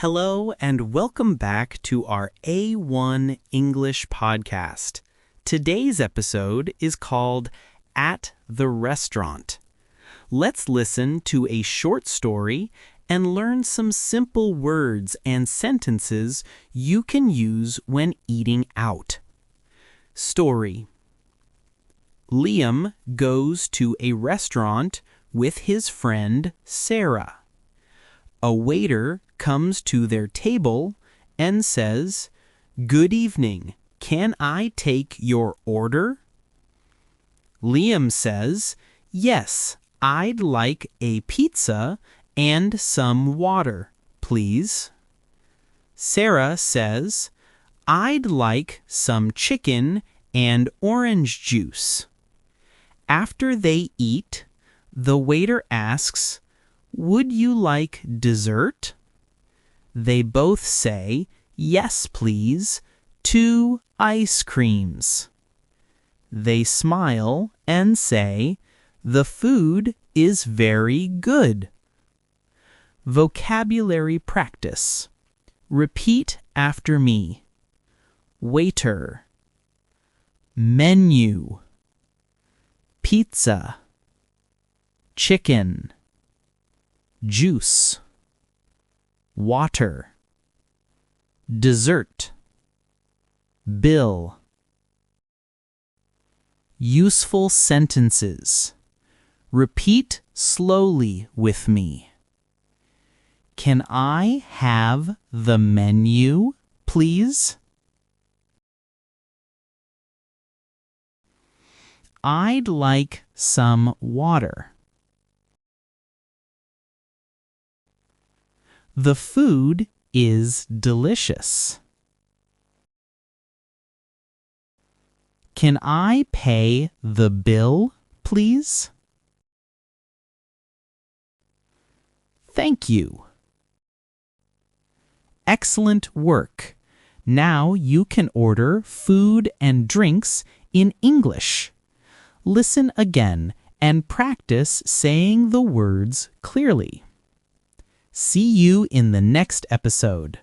Hello and welcome back to our A1 English podcast. Today's episode is called At the Restaurant. Let's listen to a short story and learn some simple words and sentences you can use when eating out. Story. Liam goes to a restaurant with his friend Sarah. A waiter comes to their table and says, "Good evening, can I take your order?" Liam says, "Yes, I'd like a pizza and some water, please." Sarah says, "I'd like some chicken and orange juice." After they eat, the waiter asks, "Would you like dessert?" They both say, "Yes, please, 2 ice creams." They smile and say, "The food is very good." Vocabulary practice. Repeat after me. Waiter. Menu. Pizza. Chicken. Juice. Water. Dessert. Bill. Useful sentences. Repeat slowly with me. Can I have the menu, please? I'd like some water. The food is delicious. Can I pay the bill, please? Thank you. Excellent work. Now you can order food and drinks in English. Listen again and practice saying the words clearly. See you in the next episode.